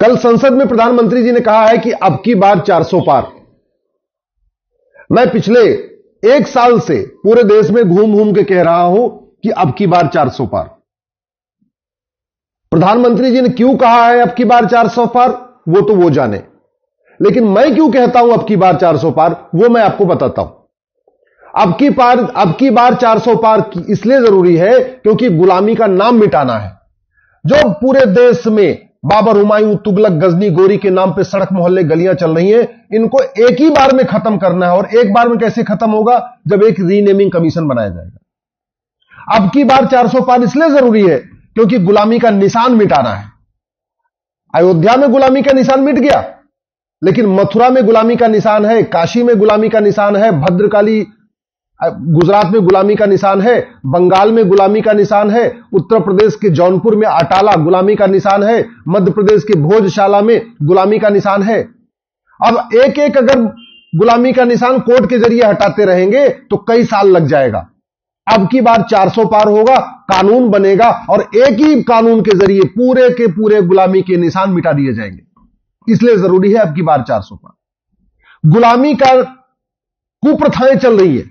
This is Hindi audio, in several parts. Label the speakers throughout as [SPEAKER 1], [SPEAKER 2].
[SPEAKER 1] कल संसद में प्रधानमंत्री जी ने कहा है कि अब की बार 400 पार। मैं पिछले 1 साल से पूरे देश में घूम घूम के कह रहा हूं कि अब की बार 400 पार। प्रधानमंत्री जी ने क्यों कहा है अब की बार 400 पार, वो तो वो जाने, लेकिन मैं क्यों कहता हूं अब की बार 400 पार, वो मैं आपको बताता हूं। अब की बार 400 पार इसलिए जरूरी है क्योंकि गुलामी का नाम मिटाना है। जो पूरे देश में बाबर, हुमायूं, तुगलक, गजनी, गोरी के नाम पे सड़क मोहल्ले गलियां चल रही हैं, इनको एक ही बार में खत्म करना है। और एक बार में कैसे खत्म होगा? जब एक रीनेमिंग कमीशन बनाया जाएगा। अब की बार 400 पार इसलिए जरूरी है क्योंकि गुलामी का निशान मिटाना है। अयोध्या में गुलामी का निशान मिट गया, लेकिन मथुरा में गुलामी का निशान है, काशी में गुलामी का निशान है, भद्रकाली गुजरात में गुलामी का निशान है, बंगाल में गुलामी का निशान है, उत्तर प्रदेश के जौनपुर में अटाला गुलामी का निशान है, मध्य प्रदेश के भोजशाला में गुलामी का निशान है। अब एक एक अगर गुलामी का निशान कोर्ट के जरिए हटाते रहेंगे तो कई साल लग जाएगा। अब की बार 400 पार होगा, कानून बनेगा और एक ही कानून के जरिए पूरे के पूरे गुलामी के निशान मिटा दिए जाएंगे। इसलिए जरूरी है अब की बार 400 पार। गुलामी का कुप्रथाएं चल रही है,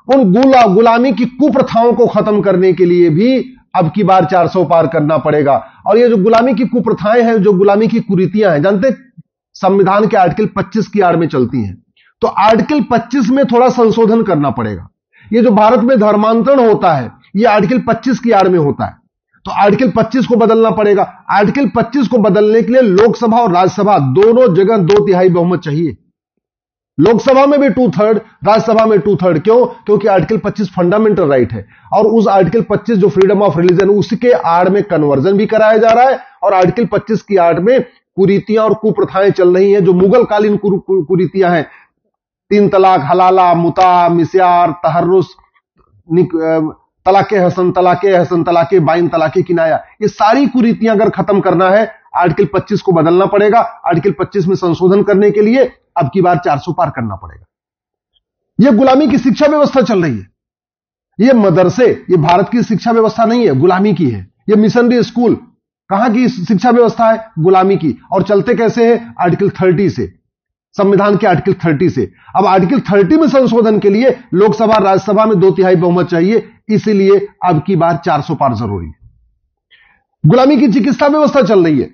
[SPEAKER 1] उन गुलामी की कुप्रथाओं को खत्म करने के लिए भी अब की बार 400 पार करना पड़ेगा। और ये जो गुलामी की कुप्रथाएं हैं, जो गुलामी की कुरीतियां हैं, जानते संविधान के आर्टिकल 25 की आड़ में चलती हैं, तो आर्टिकल 25 में थोड़ा संशोधन करना पड़ेगा। ये जो भारत में धर्मांतरण होता है, ये आर्टिकल 25 की आड़ में होता है, तो आर्टिकल 25 को बदलना पड़ेगा। आर्टिकल 25 को बदलने के लिए लोकसभा और राज्यसभा दोनों जगह 2/3 बहुमत चाहिए। लोकसभा में भी 2/3, राज्यसभा में 2/3। क्यों? क्योंकि आर्टिकल 25 फंडामेंटल राइट है और उस आर्टिकल 25 जो फ्रीडम ऑफ रिलीजन, उसके आड़ में कन्वर्जन भी कराया जा रहा है और आर्टिकल 25 की आड़ में कुरीतियां और कुप्रथाएं चल रही हैं, जो मुगल कालीन कुरीतियां हैं। 3 तलाक, हलाला, मुता, मिस्यार, तहर्रुस, तलाके हसन, तलाके बाइन, तलाके किनाया, ये सारी कुरीतियां अगर खत्म करना है, आर्टिकल 25 को बदलना पड़ेगा। आर्टिकल 25 में संशोधन करने के लिए अब की बार 400 पार करना पड़ेगा। यह गुलामी की शिक्षा व्यवस्था चल रही है। यह मदरसे, यह भारत की शिक्षा व्यवस्था नहीं है, गुलामी की है। यह मिशनरी स्कूल कहां की शिक्षा व्यवस्था है? गुलामी की। और चलते कैसे है? आर्टिकल 30 से, संविधान के आर्टिकल 30 से। अब आर्टिकल 30 में संशोधन के लिए लोकसभा राज्यसभा में 2/3 बहुमत चाहिए, इसीलिए अब की बार 400 पार जरूरी है। गुलामी की चिकित्सा व्यवस्था चल रही है,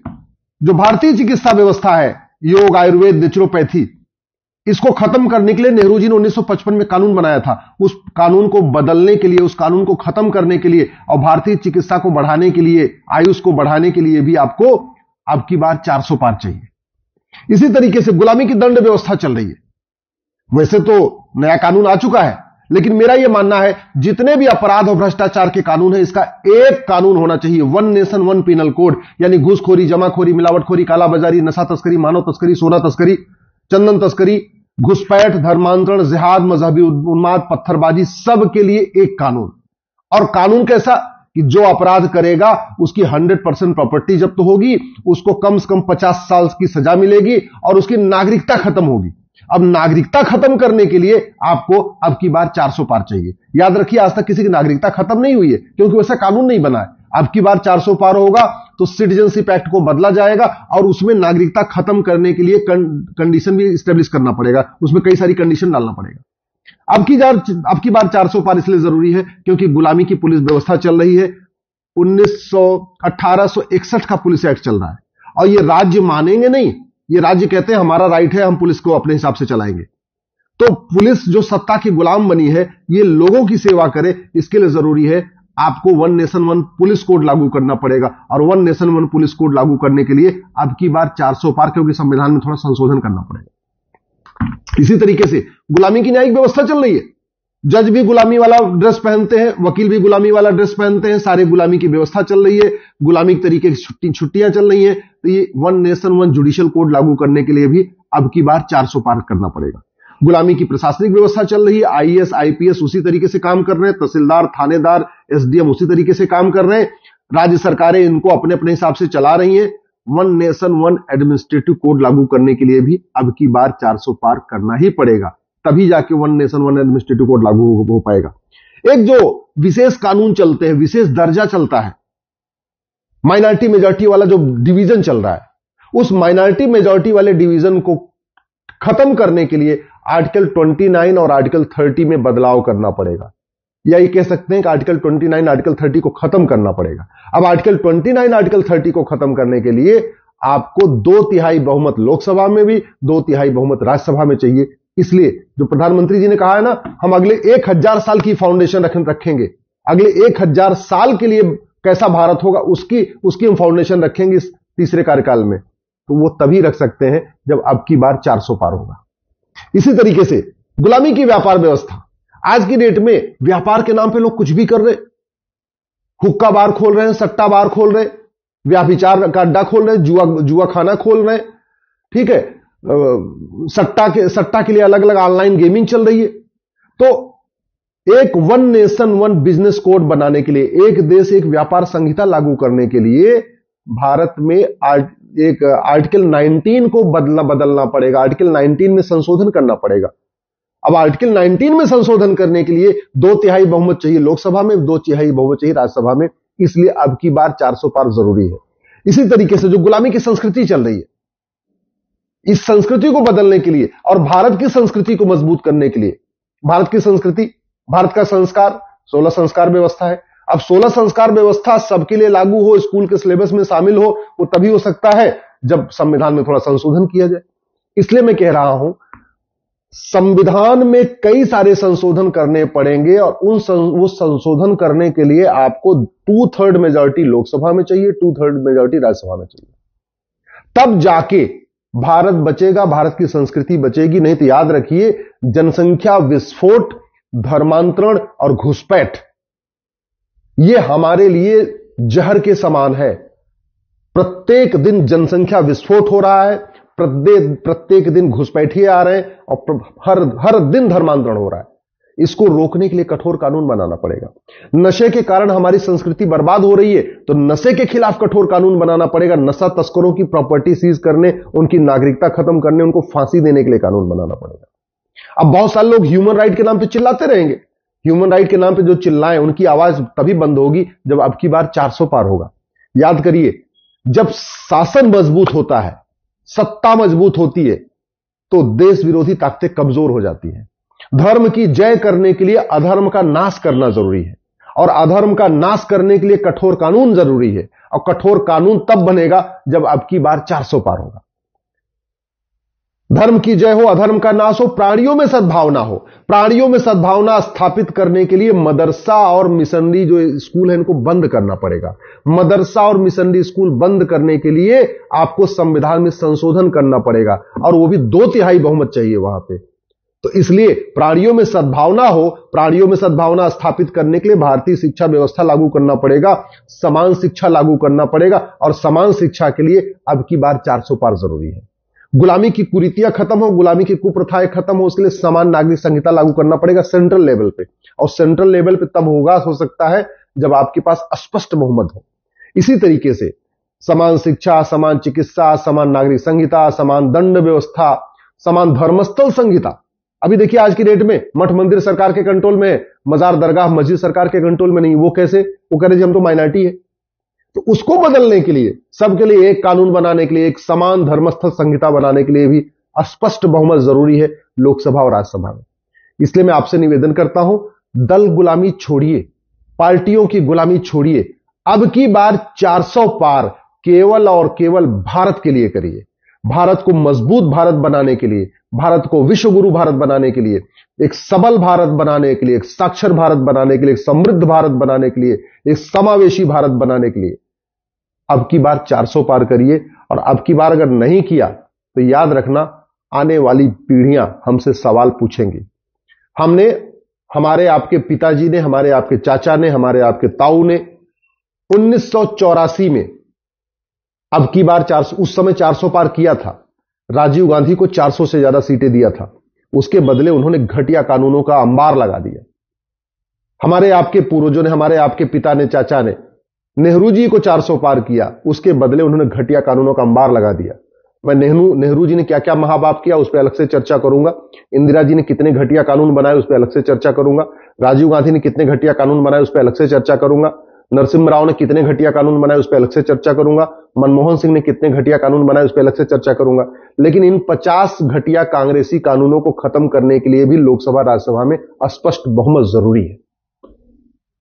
[SPEAKER 1] जो भारतीय चिकित्सा व्यवस्था है, योग, आयुर्वेद, नेचुरोपैथी, इसको खत्म करने के लिए नेहरू जी ने 1955 में कानून बनाया था। उस कानून को बदलने के लिए, उस कानून को खत्म करने के लिए और भारतीय चिकित्सा को बढ़ाने के लिए, आयुष को बढ़ाने के लिए भी आपको अब की बार 400 पार चाहिए। इसी तरीके से गुलामी की दंड व्यवस्था चल रही है। वैसे तो नया कानून आ चुका है, लेकिन मेरा यह मानना है जितने भी अपराध और भ्रष्टाचार के कानून है, इसका एक कानून होना चाहिए, 1 नेशन 1 पीनल कोड। यानी घूसखोरी, जमाखोरी, मिलावटखोरी, कालाबाजारी, नशा तस्करी, मानव तस्करी, सोना तस्करी, चंदन तस्करी, घुसपैठ, धर्मांतरण, जिहाद, मजहबी उन्माद, पत्थरबाजी, सब के लिए एक कानून। और कानून कैसा कि जो अपराध करेगा उसकी 100% प्रॉपर्टी जब्त होगी, उसको कम से कम 50 साल की सजा मिलेगी और उसकी नागरिकता खत्म होगी। अब नागरिकता खत्म करने के लिए आपको अब की बार 400 पार चाहिए। याद रखिए, आज तक किसी की नागरिकता खत्म नहीं हुई है क्योंकि वैसा कानून नहीं बना है। अब की बार 400 पार होगा तो सिटीजनशिप एक्ट को बदला जाएगा और उसमें नागरिकता खत्म करने के लिए कंडीशन भी स्टेब्लिश करना पड़ेगा, उसमें कई सारी कंडीशन डालना पड़ेगा। अब की बार 400 पार इसलिए जरूरी है क्योंकि गुलामी की पुलिस व्यवस्था चल रही है। 1861 का पुलिस एक्ट चल रहा है और ये राज्य मानेंगे नहीं, ये राज्य कहते हैं हमारा राइट है, हम पुलिस को अपने हिसाब से चलाएंगे। तो पुलिस जो सत्ता की गुलाम बनी है, ये लोगों की सेवा करे, इसके लिए जरूरी है आपको 1 नेशन 1 पुलिस कोड लागू करना पड़ेगा। और 1 नेशन 1 पुलिस कोड लागू करने के लिए अब की बार 400 पार, क्योंकि संविधान में थोड़ा संशोधन करना पड़ेगा। इसी तरीके से गुलामी की न्यायिक व्यवस्था चल रही है। जज भी गुलामी वाला ड्रेस पहनते हैं, वकील भी गुलामी वाला ड्रेस पहनते हैं, सारे गुलामी की व्यवस्था चल रही है, गुलामी के तरीके की छुट्टियां चल रही हैं। तो ये 1 नेशन 1 जुडिशियल कोड लागू करने के लिए भी अब की बार 400 पार करना पड़ेगा। गुलामी की प्रशासनिक व्यवस्था चल रही है, आईएएस, आईपीएस उसी तरीके से काम कर रहे हैं, तहसीलदार, थानेदार, एसडीएम उसी तरीके से काम कर रहे हैं, राज्य सरकारें इनको अपने अपने हिसाब से चला रही हैं। 1 नेशन 1 एडमिनिस्ट्रेटिव कोड लागू करने के लिए भी अब की बार 400 पार करना ही पड़ेगा, तभी जाके 1 नेशन 1 एडमिनिस्ट्रेटिव कोड लागू हो पाएगा। एक जो विशेष कानून चलते हैं, विशेष दर्जा चलता है, माइनॉरिटी मेजॉरिटी वाला जो डिवीजन चल रहा है, उस माइनॉरिटी मेजॉरिटी वाले डिवीजन को खत्म करने के लिए आर्टिकल 29 और आर्टिकल 30 में बदलाव करना पड़ेगा, या ये कह सकते हैं कि आर्टिकल 29 आर्टिकल 30 को खत्म करना पड़ेगा। अब आर्टिकल 29 आर्टिकल 30 को खत्म करने के लिए आपको 2/3 बहुमत लोकसभा में भी 2/3 बहुमत राज्यसभा में चाहिए। इसलिए जो प्रधानमंत्री जी ने कहा है ना, हम अगले 1000 साल की फाउंडेशन रखेंगे, अगले 1000 साल के लिए कैसा भारत होगा उसकी हम फाउंडेशन रखेंगे इस तीसरे कार्यकाल में, तो वो तभी रख सकते हैं जब अब की बार 400 पार होगा। इसी तरीके से गुलामी की व्यापार व्यवस्था, आज की डेट में व्यापार के नाम पे लोग कुछ भी कर रहे, हुक्का बार खोल रहे हैं, सट्टा बार खोल रहे, व्याभिचार का अड्डा खोल रहे, जुआ खाना खोल रहे, ठीक है, सट्टा के लिए अलग अलग ऑनलाइन गेमिंग चल रही है। तो एक one nation one business code बनाने के लिए, एक देश एक व्यापार संहिता लागू करने के लिए भारत में एक आर्टिकल 19 को बदलना पड़ेगा, आर्टिकल 19 में संशोधन करना पड़ेगा। अब आर्टिकल 19 में संशोधन करने के लिए 2/3 बहुमत चाहिए लोकसभा में, 2/3 बहुमत चाहिए राज्यसभा में, इसलिए अब की बार 400 पार जरूरी है। इसी तरीके से जो गुलामी की संस्कृति चल रही है, इस संस्कृति को बदलने के लिए और भारत की संस्कृति को मजबूत करने के लिए, भारत की संस्कृति, भारत का संस्कार 16 संस्कार व्यवस्था है। अब 16 संस्कार व्यवस्था सबके लिए लागू हो, स्कूल के सिलेबस में शामिल हो, वो तभी हो सकता है जब संविधान में थोड़ा संशोधन किया जाए। इसलिए मैं कह रहा हूं, संविधान में कई सारे संशोधन करने पड़ेंगे और वो संशोधन करने के लिए आपको 2/3 मेजॉरिटी लोकसभा में चाहिए, 2/3 मेजॉरिटी राज्यसभा में चाहिए, तब जाके भारत बचेगा, भारत की संस्कृति बचेगी। नहीं तो याद रखिए, जनसंख्या विस्फोट, धर्मांतरण और घुसपैठ ये हमारे लिए जहर के समान है। प्रत्येक दिन जनसंख्या विस्फोट हो रहा है, प्रत्येक दिन घुसपैठिए आ रहे हैं और हर दिन धर्मांतरण हो रहा है। इसको रोकने के लिए कठोर कानून बनाना पड़ेगा। नशे के कारण हमारी संस्कृति बर्बाद हो रही है, तो नशे के खिलाफ कठोर कानून बनाना पड़ेगा। नशा तस्करों की प्रॉपर्टी सीज करने, उनकी नागरिकता खत्म करने, उनको फांसी देने के लिए कानून बनाना पड़ेगा। अब बहुत सारे लोग ह्यूमन राइट के नाम पे चिल्लाते रहेंगे, ह्यूमन राइट के नाम पे जो चिल्लाएं उनकी आवाज तभी बंद होगी जब अब की बार 400 पार होगा। याद करिए, जब शासन मजबूत होता है, सत्ता मजबूत होती है, तो देश विरोधी ताकतें कमजोर हो जाती हैं। धर्म की जय करने के लिए अधर्म का नाश करना जरूरी है, और अधर्म का नाश करने के लिए कठोर कानून जरूरी है, और कठोर कानून तब बनेगा जब अब की बार 400 पार होगा। धर्म की जय हो, अधर्म का नाश हो, प्राणियों में सद्भावना हो। प्राणियों में सद्भावना स्थापित करने के लिए मदरसा और मिशनरी जो स्कूल है इनको बंद करना पड़ेगा। मदरसा और मिशनरी स्कूल बंद करने के लिए आपको संविधान में संशोधन करना पड़ेगा, और वो भी 2/3 बहुमत चाहिए वहां पे। तो इसलिए प्राणियों में सद्भावना हो, प्राणियों में सद्भावना स्थापित करने के लिए भारतीय शिक्षा व्यवस्था लागू करना पड़ेगा, समान शिक्षा लागू करना पड़ेगा, और समान शिक्षा के लिए अब की बार 400 पार जरूरी है। गुलामी की कुरीतियां खत्म हो, गुलामी की कुप्रथाएं खत्म हो, उसके लिए समान नागरिक संहिता लागू करना पड़ेगा सेंट्रल लेवल पे, और सेंट्रल लेवल पे तब होगा, हो सकता है जब आपके पास स्पष्ट बहुमत हो। इसी तरीके से समान शिक्षा, समान चिकित्सा, समान नागरिक संहिता, समान दंड व्यवस्था, समान धर्मस्थल संहिता। अभी देखिए आज की डेट में मठ मंदिर सरकार के कंट्रोल में है, मजार दरगाह मस्जिद सरकार के कंट्रोल में नहीं। वो कैसे? वो कह रहे जी हम तो माइनॉरिटी है। तो उसको बदलने के लिए, सबके लिए एक कानून बनाने के लिए, एक समान धर्मस्थल संहिता बनाने के लिए भी स्पष्ट बहुमत जरूरी है लोकसभा और राज्यसभा में। इसलिए मैं आपसे निवेदन करता हूं, दल गुलामी छोड़िए, पार्टियों की गुलामी छोड़िए, अब की बार 400 पार केवल और केवल भारत के लिए करिए। भारत को मजबूत भारत बनाने के लिए, भारत को विश्व गुरु भारत बनाने के लिए, एक सबल भारत बनाने के लिए, एक साक्षर भारत बनाने के लिए, एक समृद्ध भारत बनाने के लिए, एक समावेशी भारत बनाने के लिए अब की बार 400 पार करिए। और अब की बार अगर नहीं किया तो याद रखना, आने वाली पीढ़ियां हमसे सवाल पूछेंगी। हमने, हमारे आपके पिताजी ने, हमारे आपके चाचा ने, हमारे आपके ताऊ ने 1984 में अब की बार 400, उस समय 400 पार किया था। राजीव गांधी को 400 से ज्यादा सीटें दिया था, उसके बदले उन्होंने घटिया कानूनों का अंबार लगा दिया। हमारे आपके पूर्वजों ने, हमारे आपके पिता ने, चाचा ने नेहरू जी को 400 पार किया, उसके बदले उन्होंने घटिया कानूनों का अंबार लगा दिया। मैं नेहरू जी ने क्या क्या महापाप किया उस पर अलग से चर्चा करूंगा। इंदिरा जी ने कितने घटिया कानून बनाए उस पर अलग से चर्चा करूंगा। राजीव गांधी ने कितने घटिया कानून बनाए उस पर अलग से चर्चा करूंगा। नरसिम्हा राव ने कितने घटिया कानून बनाए उस पर अलग से चर्चा करूंगा, मनमोहन सिंह ने कितने घटिया कानून बनाए उस पर अलग से चर्चा करूंगा। लेकिन इन 50 घटिया कांग्रेसी कानूनों को खत्म करने के लिए भी लोकसभा राज्यसभा में स्पष्ट बहुमत जरूरी है।